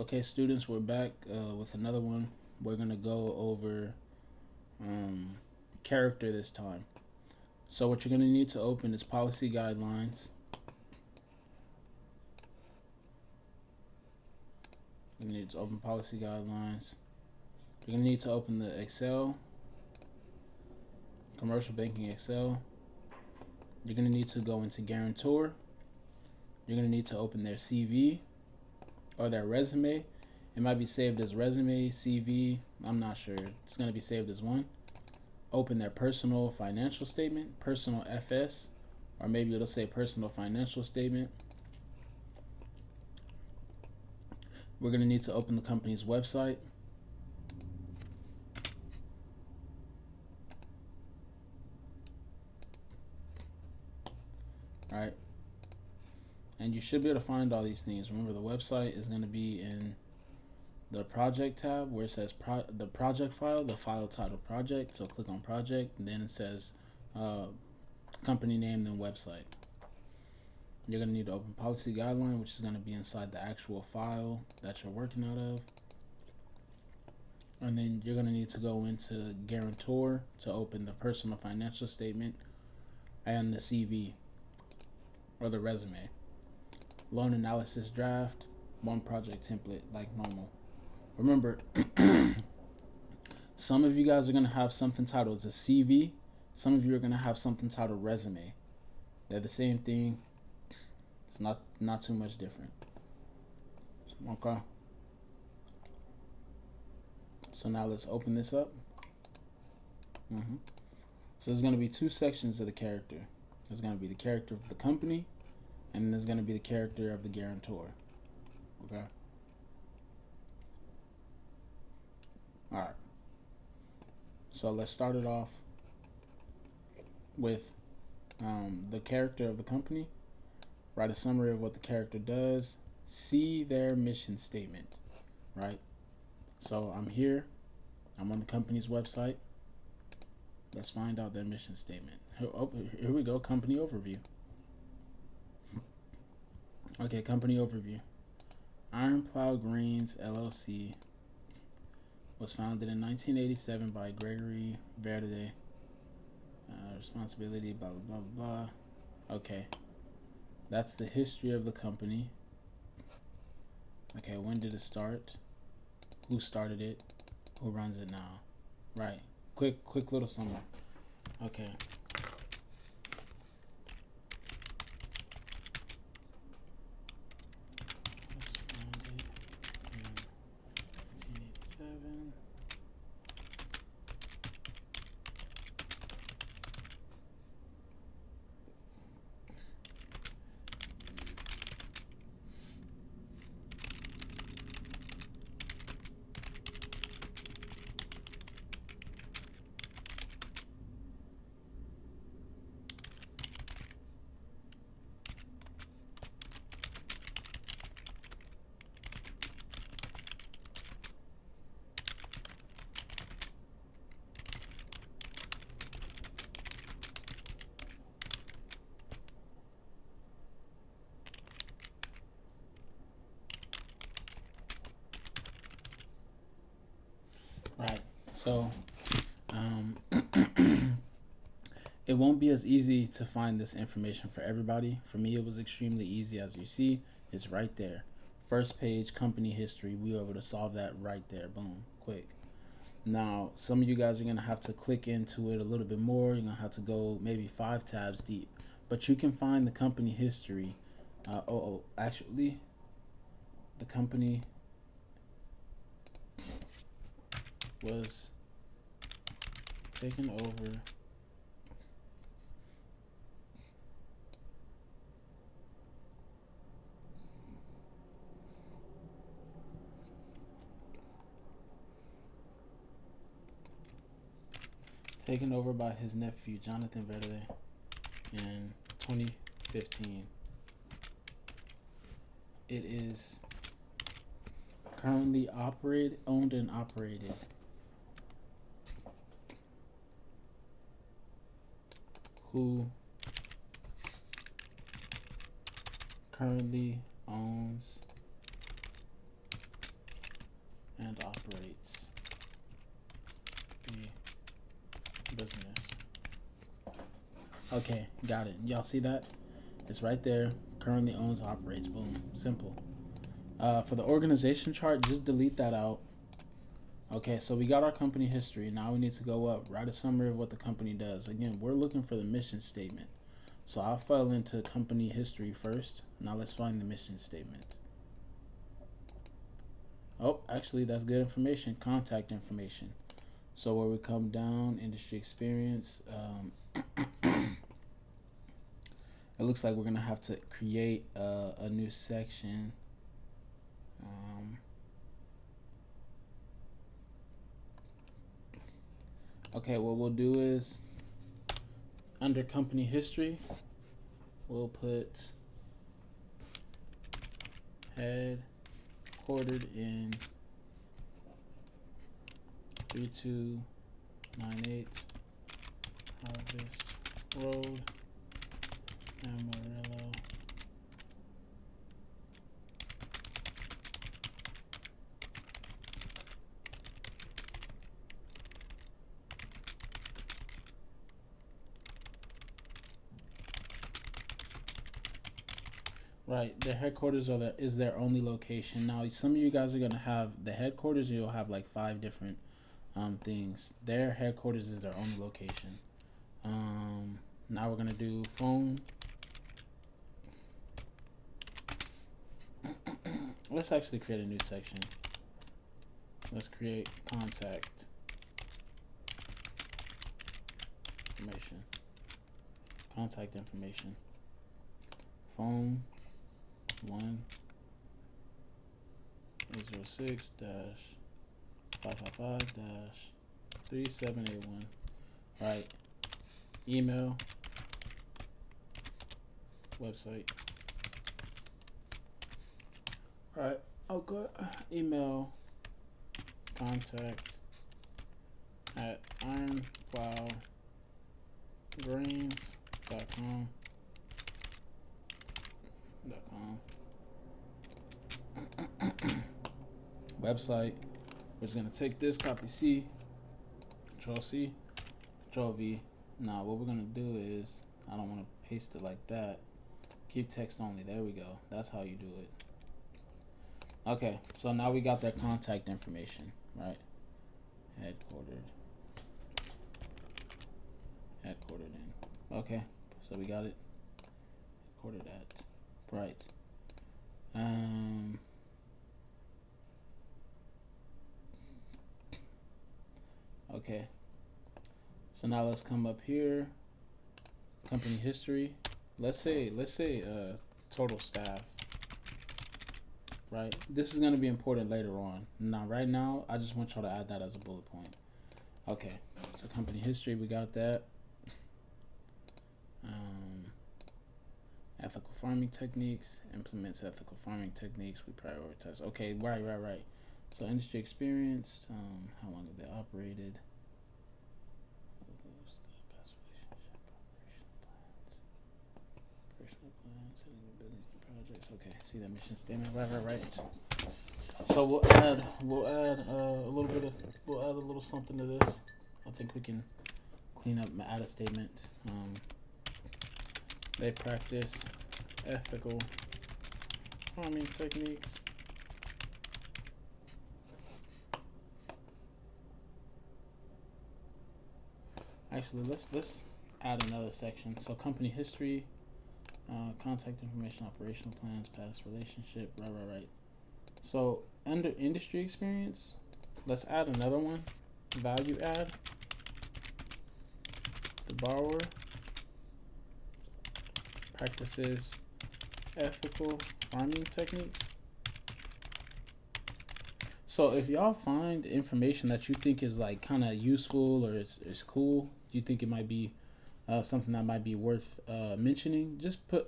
Okay, students, we're back with another one. We're gonna go over um, character this time. So what you're gonna need to open is policy guidelines. You need to open policy guidelines. You're gonna need to open the Excel, commercial banking Excel. You're gonna need to go into Guarantor. You're gonna need to open their CV or their resume. It might be saved as resume, CV. I'm not sure. It's gonna be saved as one. Open their personal financial statement, personal FS, or maybe it'll say personal financial statement. We're going to need to open the company's website. All right. And you should be able to find all these things. Remember, the website is going to be in the project tab where it says the project file, the file title project. So click on project, and then it says uh, company name, then website. You're going to need to open policy guideline, which is going to be inside the actual file that you're working out of. And then you're going to need to go into Guarantor to open the personal financial statement and the CV or the resume. Loan analysis draft, one project template like normal. Remember, some of you guys are going to have something titled the CV. Some of you are going to have something titled resume. They're the same thing. It's not too much different. Okay. So now let's open this up. So there's going to be two sections of the character. There's going to be the character of the company, and there's going to be the character of the guarantor. Okay. All right. So let's start it off with the character of the company. Write a summary of what the character does. See their mission statement. Right. So I'm here. I'm on the company's website. Let's find out their mission statement. Here we go. Company overview. Okay, company overview. Iron Plow Greens LLC was founded in 1987 by Gregory Verde. Responsibility, blah, blah, blah, blah. Okay. That's the history of the company. Okay, when did it start? Who started it? Who runs it now? Right. Quick little summary. Okay. Founded in 1987. Right. So, um, it won't be as easy to find this information for everybody. For me, it was extremely easy. As you see, it's right there. First page, company history. We were able to solve that right there. Boom, quick. Now, some of you guys are going to have to click into it a little bit more. You're going to have to go maybe 5 tabs deep. But you can find the company history. Actually, the company was taken over by his nephew Jonathan Verde in 2015. It is currently owned and operated. Who currently owns and operates the business. Okay, got it. Y'all see that? It's right there. Currently owns, operates. Boom. Simple. For the organization chart, just delete that out. Okay, so we got our company history. Now we need to go up, write a summary of what the company does. Again, we're looking for the mission statement. So I'll file into company history first. Now let's find the mission statement. Oh, actually, that's good information. Contact information. So where we come down, industry experience. It looks like we're going to have to create a new section. Okay, what we'll do is under company history, we'll put headquartered in 3298 Harvest Road, Amarillo. Right, their headquarters is their only location. Now, some of you guys are gonna have the headquarters. You'll have like 5 different things. Their headquarters is their only location. Now we're gonna do phone. Let's actually create a new section. Let's create contact information. Contact information. Phone 1-806-555-3781. Right. Email. Website. Alright, I'll go email contact at ironplowgrains.com. Website. We're just gonna take this, copy C, Control C, Control V. Now what we're gonna do is, I don't want to paste it like that. Keep text only. There we go. That's how you do it. Okay, so now we got their contact information, right? Headquartered in. Okay, so we got it. Headquartered at. Right. Okay. So now let's come up here. Company history. Let's say total staff. Right. This is going to be important later on. Now, right now, I just want y'all to add that as a bullet point. Okay. So company history, we got that. Ethical farming techniques. Implements ethical farming techniques. We prioritize. Okay. Right. So industry experience. How long have they operated? Okay, see that mission statement. Right. So we'll add a little something to this. I think we can clean up, add a statement. They practice ethical farming techniques. Actually, let's add another section. So company history. Contact information, operational plans, past relationship, right. So under industry experience, let's add another one. Value add. The borrower practices ethical farming techniques. So if y'all find information that you think is like kind of useful or is cool, you think it might be something that might be worth mentioning, just put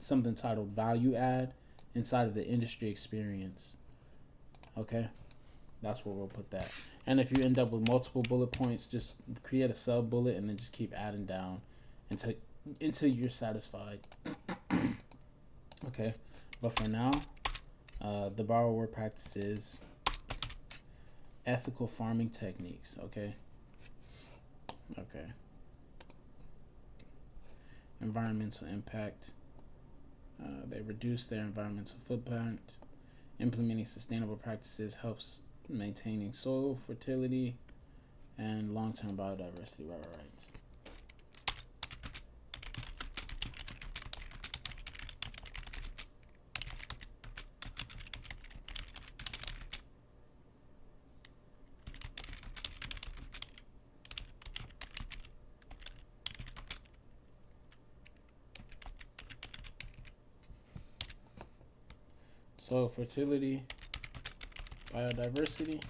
something titled value add inside of the industry experience. Okay, that's where we'll put that. And if you end up with multiple bullet points, just create a sub bullet and then just keep adding down until you're satisfied. Okay, but for now, the borrower practices ethical farming techniques. Okay. Environmental impact. They reduce their environmental footprint. Implementing sustainable practices helps maintaining soil fertility and long-term biodiversity. Right. So fertility, biodiversity,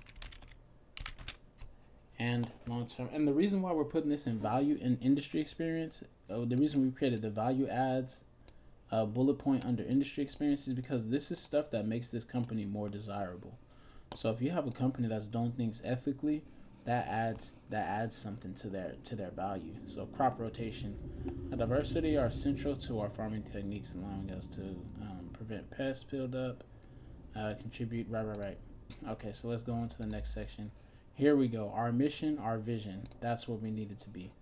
and long term. And the reason why we're putting this in value and industry experience, the reason we created the value adds bullet point under industry experience is because this is stuff that makes this company more desirable. So if you have a company that's doing things ethically, that adds something to their value. So crop rotation and diversity are central to our farming techniques, allowing us to prevent pest buildup, contribute. Right. Okay, so let's go on to the next section. Here we go. Our mission, our vision. That's what we needed to be.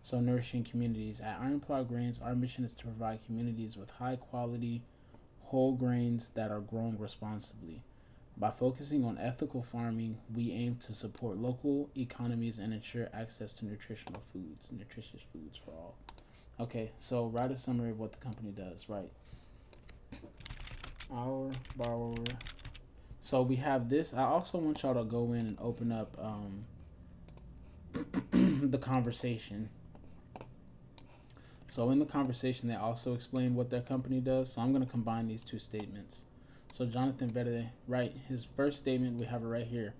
So nourishing communities. At Ironplow Grains, our mission is to provide communities with high quality whole grains that are grown responsibly. By focusing on ethical farming, we aim to support local economies and ensure access to nutritious foods for all. Okay, so write a summary of what the company does. Right. Our borrower. So we have this. I also want y'all to go in and open up the conversation. So in the conversation, they also explain what their company does. So I'm going to combine these two statements. So Jonathan Verde, right, his first statement, we have it right here.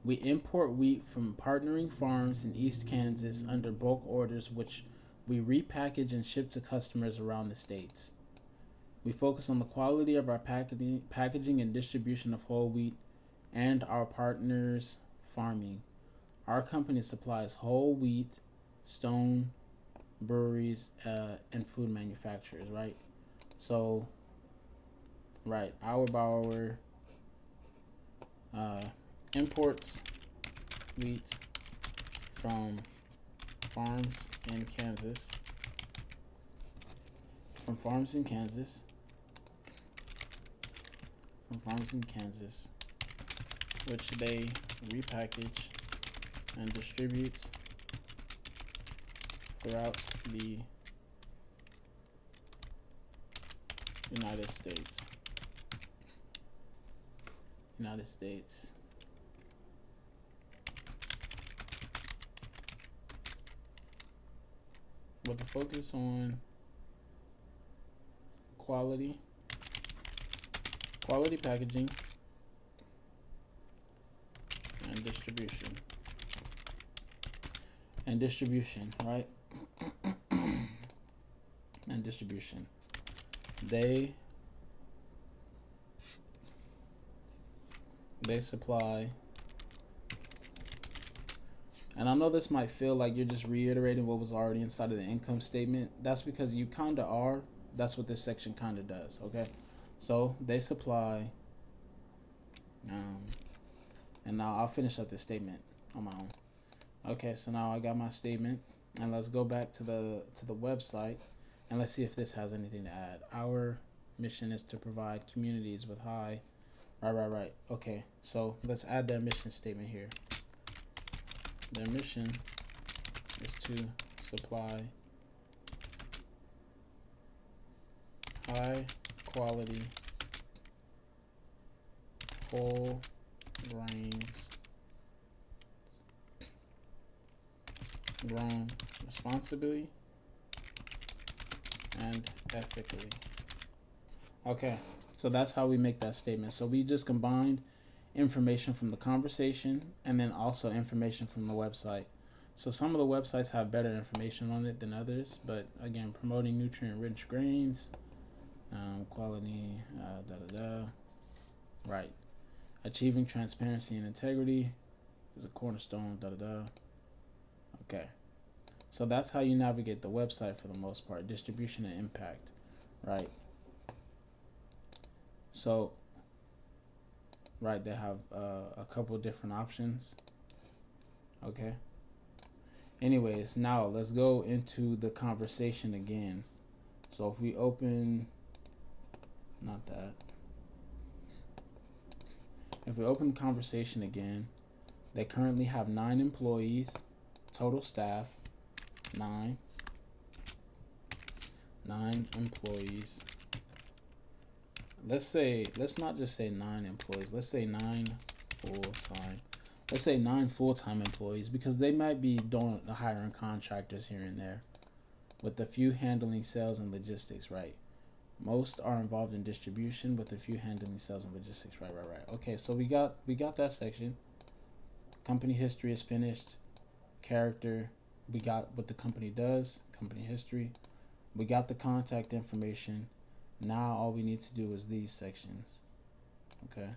We import wheat from partnering farms in East Kansas under bulk orders, which we repackage and ship to customers around the states. We focus on the quality of our packaging and distribution of whole wheat and our partners' farming. Our company supplies whole wheat, stone, breweries, and food manufacturers, right? So, right, our borrower uh, imports wheat from farms in Kansas, from farms in Kansas, which they repackage and distribute throughout the United States. With a focus on quality packaging and distribution, right? And distribution. They supply, and I know this might feel like you're just reiterating what was already inside of the income statement. That's because you kind of are. That's what this section kind of does, okay? So they supply, and now I'll finish up this statement on my own. Okay, so now I got my statement, and let's go back to the website, and let's see if this has anything to add. Our mission is to provide communities with high. Right. Okay, so let's add their mission statement here. Their mission is to supply high quality whole grains grown responsibly and ethically. Okay, so that's how we make that statement. So we just combined information from the conversation and then also information from the website. So some of the websites have better information on it than others, but again, promoting nutrient-rich grains, quality, right. Achieving transparency and integrity is a cornerstone, Okay. So that's how you navigate the website for the most part, distribution and impact, right? So right? They have a couple different options. Okay. Anyways, now let's go into the conversation again. So if we open, not that, if we open the conversation again, they currently have 9 employees, total staff, nine, 9 employees. Let's not just say 9 employees. Let's say full time. Let's say 9 full-time employees because they might be doing hiring contractors here and there, with a few handling sales and logistics, right? Most are involved in distribution, with a few handling sales and logistics, right, right, right. Okay, so we got that section. Company history is finished. Character, we got what the company does. Company history, we got the contact information. Now all we need to do is these sections. Okay,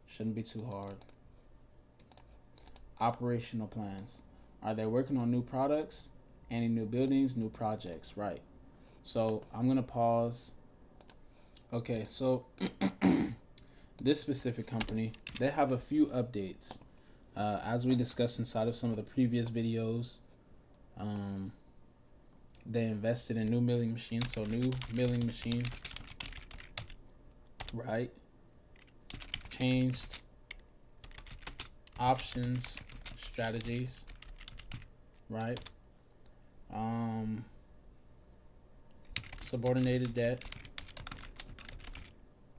shouldn't be too hard. Operational plans. Are they working on new products? Any new buildings, new projects? Right. So I'm gonna pause. Okay, so this specific company, they have a few updates. As we discussed inside of some of the previous videos, um, they invested in new milling machines. So new milling machine, right? Changed options, strategies, right? Um, subordinated debt,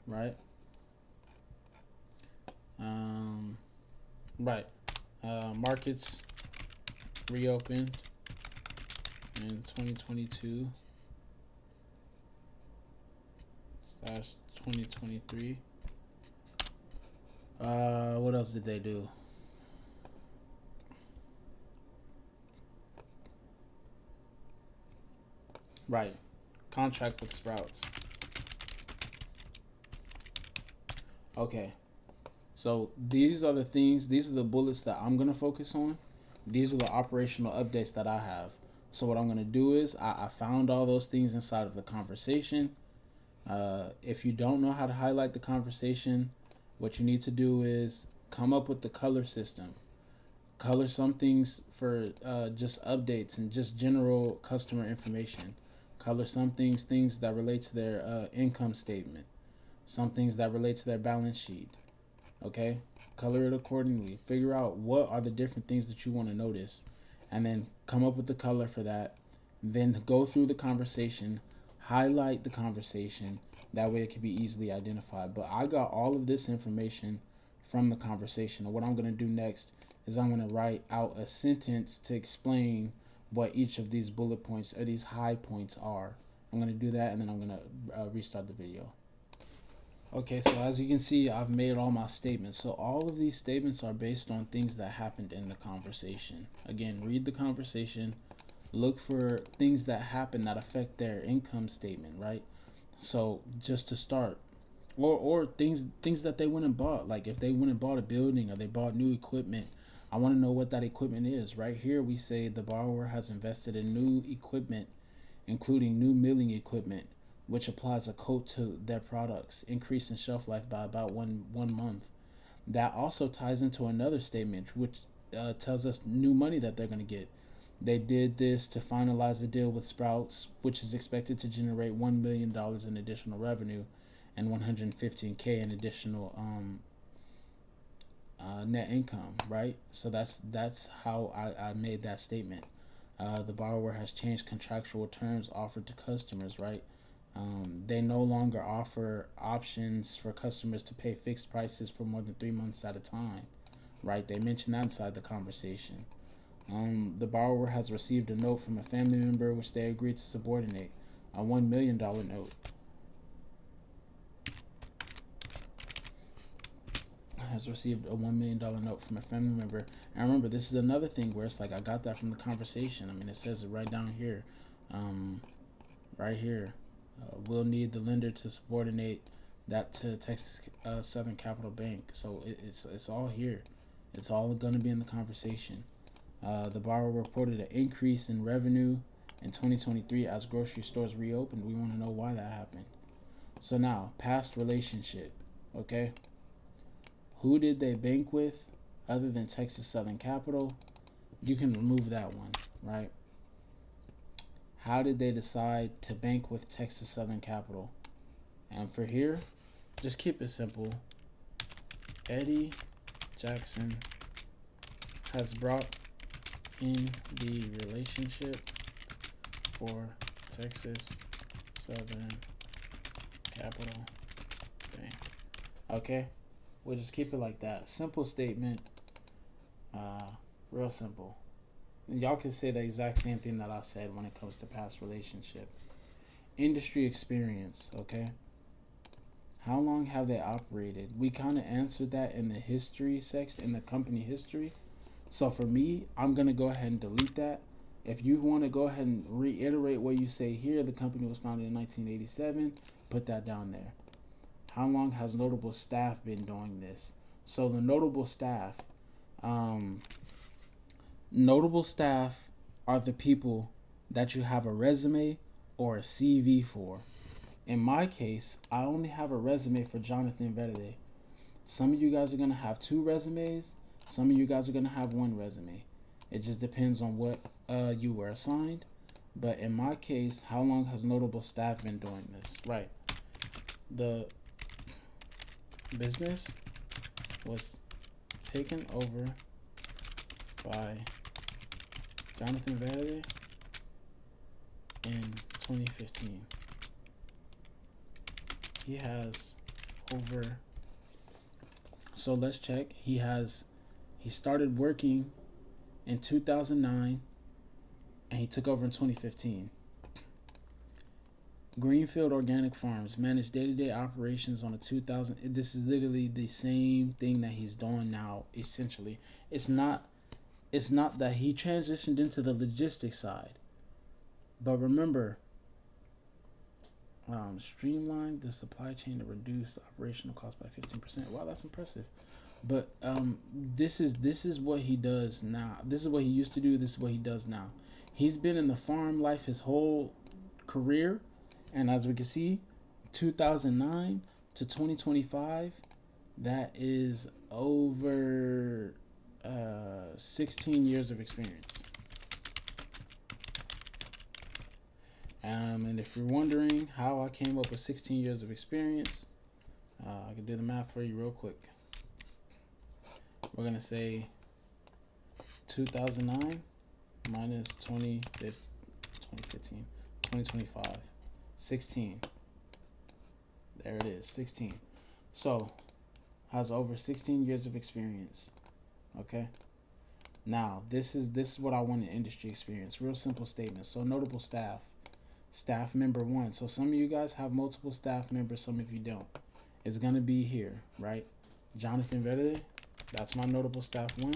right? Um, right. Markets reopened in 2022 slash 2023. What else did they do? Right. Contract with Sprouts. Okay. So these are the things, these are the bullets that I'm going to focus on. These are the operational updates that I have. So what I'm going to do is I found all those things inside of the conversation. If you don't know how to highlight the conversation, what you need to do is come up with the color system. Color some things for just updates and just general customer information. Color some things that relate to their income statement. Some things that relate to their balance sheet. Okay, color it accordingly. Figure out what are the different things that you want to notice, and then come up with the color for that. Then go through the conversation, highlight the conversation. That way it can be easily identified. But I got all of this information from the conversation. And what I'm going to do next is I'm going to write out a sentence to explain what each of these bullet points or these high points are. I'm going to do that and then I'm going to restart the video. Okay, so as you can see, I've made all my statements. So all of these statements are based on things that happened in the conversation. Again, read the conversation, look for things that happen that affect their income statement, right? So just to start, or things that they went and bought. Like if they went and bought a building or they bought new equipment, I want to know what that equipment is. Right here, we say the borrower has invested in new equipment, including new milling equipment, which applies a coat to their products, increasing shelf life by about one month. That also ties into another statement, which tells us new money that they're going to get. They did this to finalize a deal with Sprouts, which is expected to generate $1 million in additional revenue and 115K in additional net income. Right. So that's how I made that statement. The borrower has changed contractual terms offered to customers. Right. They no longer offer options for customers to pay fixed prices for more than 3 months at a time. Right. They mentioned that inside the conversation. The borrower has received a note from a family member which they agreed to subordinate, a $1 million note. Has received a $1 million note from a family member. And remember, this is another thing where it's like I got that from the conversation. I mean, it says it right down here. Um, right here. We'll need the lender to subordinate that to Texas Southern Capital Bank. So it's all here. It's all going to be in the conversation. The borrower reported an increase in revenue in 2023 as grocery stores reopened. We want to know why that happened. So now, past relationship. Okay. Who did they bank with other than Texas Southern Capital? You can remove that one, right? How did they decide to bank with Texas Southern Capital? And for here, just keep it simple. Eddie Jackson has brought in the relationship for Texas Southern Capital Bank. Okay, we'll just keep it like that. Simple statement, uh, real simple. And y'all can say the exact same thing that I said when it comes to past relationship. Industry experience, okay? How long have they operated? We kind of answered that in the history section, in the company history. So for me, I'm going to go ahead and delete that. If you want to go ahead and reiterate what you say here, the company was founded in 1987, put that down there. How long has notable staff been doing this? So the um, notable staff are the people that you have a resume or a CV for. In my case, I only have a resume for Jonathan Verde. Some of you guys are going to have two resumes. Some of you guys are going to have one resume. It just depends on what you were assigned. But in my case, how long has notable staff been doing this? Right. The business was taken over by Jonathan Verde in 2015. He has over, so let's check. He started working in 2009 and he took over in 2015. Greenfield Organic Farms managed day-to-day operations on a 2000. This is literally the same thing that he's doing now. Essentially, it's not. It's not that he transitioned into the logistics side, but remember, streamlined the supply chain to reduce the operational cost by 15%. Wow, that's impressive. But this is what he does now. This is what he used to do. This is what he does now. He's been in the farm life his whole career, and as we can see, 2009 to 2025, that is over 16 years of experience. And if you're wondering how I came up with 16 years of experience, I can do the math for you real quick. We're going to say 2009 minus 2015, 2025, 16. There it is, 16. So, has over 16 years of experience. Okay? Now, this is what I want in industry experience. Real simple statement. So, notable staff. Staff member 1. So, some of you guys have multiple staff members, some of you don't. It's going to be here, right? Jonathan Verde. That's my notable staff 1.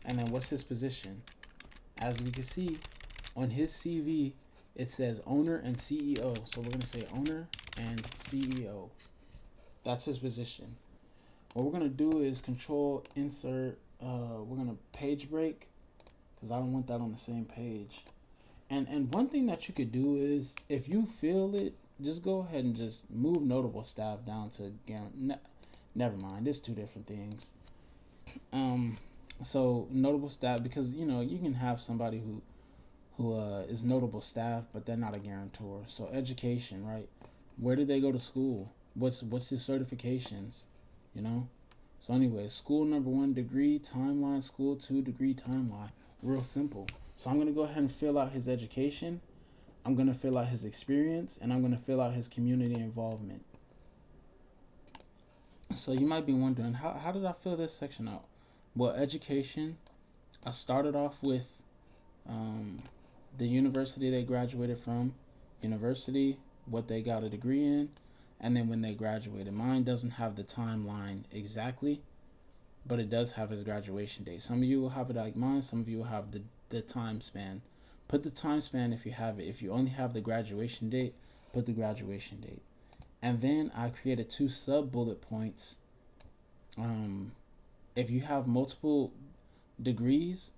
And then what's his position? As we can see, on his CV, it says owner and CEO. So we're going to say owner and CEO. That's his position. What we're going to do is control insert. We're going to page break because I don't want that on the same page. And one thing that you could do is, if you feel it, just go ahead and just move notable staff down to never mind. It's two different things. So notable staff, because you know you can have somebody who is notable staff, but they're not a guarantor. So education, right? Where did they go to school? What's his certifications? You know. So anyway, school number 1 degree timeline, school 2 degree timeline. Real simple. So I'm gonna go ahead and fill out his education. I'm gonna fill out his experience, and I'm gonna fill out his community involvement. So you might be wondering, how did I fill this section out? Well, education, I started off with the university they graduated from, university, what they got a degree in, and then when they graduated. Mine doesn't have the timeline exactly, but it does have his graduation date. Some of you will have it like mine, some of you will have the time span. Put the time span if you have it. If you only have the graduation date, put the graduation date. And then I created 2 sub bullet points. If you have multiple degrees,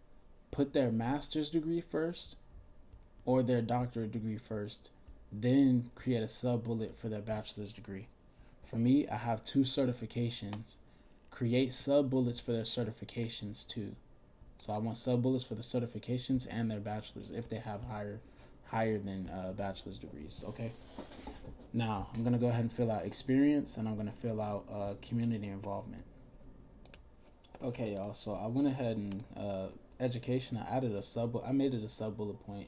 put their master's degree first or their doctorate degree first. then create a sub bullet for their bachelor's degree. For me, I have two certifications. Create sub bullets for their certifications too. So I want sub bullets for the certifications and their bachelor's if they have higher than bachelor's degrees. Okay. Now I'm gonna go ahead and fill out experience, and I'm gonna fill out community involvement. Okay, y'all. So I went ahead and education. I added a sub. I made it a sub bullet point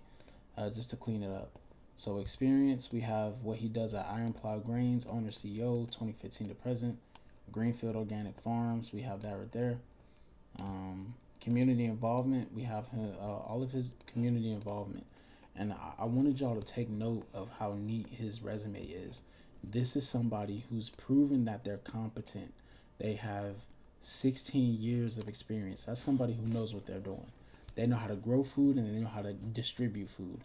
just to clean it up. So experience, we have what he does at Iron Plow Grains, owner CEO, 2015 to present. Greenfield Organic Farms, we have that right there. Community involvement, we have all of his community involvement. And I wanted y'all to take note of how neat his resume is. This is somebody who's proven that they're competent. They have 16 years of experience. That's somebody who knows what they're doing. They know how to grow food and they know how to distribute food.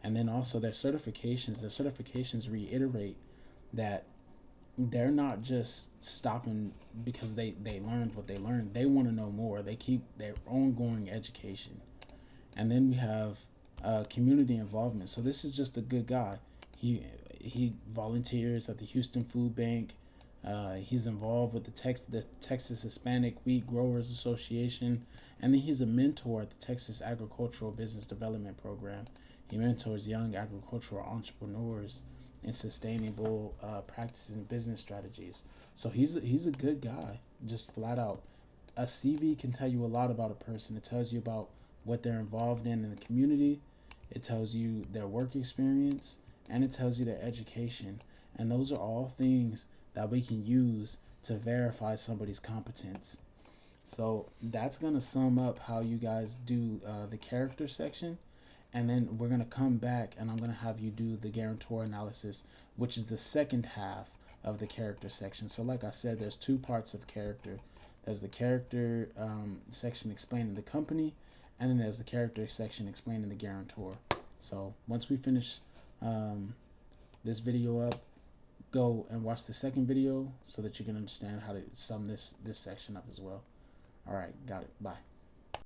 And then also their certifications reiterate that they're not just stopping because they learned what they learned. They want to know more. They keep their ongoing education. And then we have community involvement. So this is just a good guy. He volunteers at the Houston Food Bank. He's involved with the Texas Hispanic Wheat Growers Association, and then he's a mentor at the Texas Agricultural Business Development Program. He mentors young agricultural entrepreneurs in sustainable practices and business strategies. So he's a good guy, just flat out. A CV can tell you a lot about a person. It tells you about what they're involved in the community. It tells you their work experience, and it tells you their education. And those are all things that we can use to verify somebody's competence. So that's going to sum up how you guys do the character section. And then we're going to come back and I'm going to have you do the guarantor analysis, which is the second half of the character section. So, like I said, there's two parts of character. There's the character section explaining the company, and then there's the character section explaining the guarantor. So, once we finish this video up, go and watch the second video so that you can understand how to sum this section up as well. All right, got it. Bye.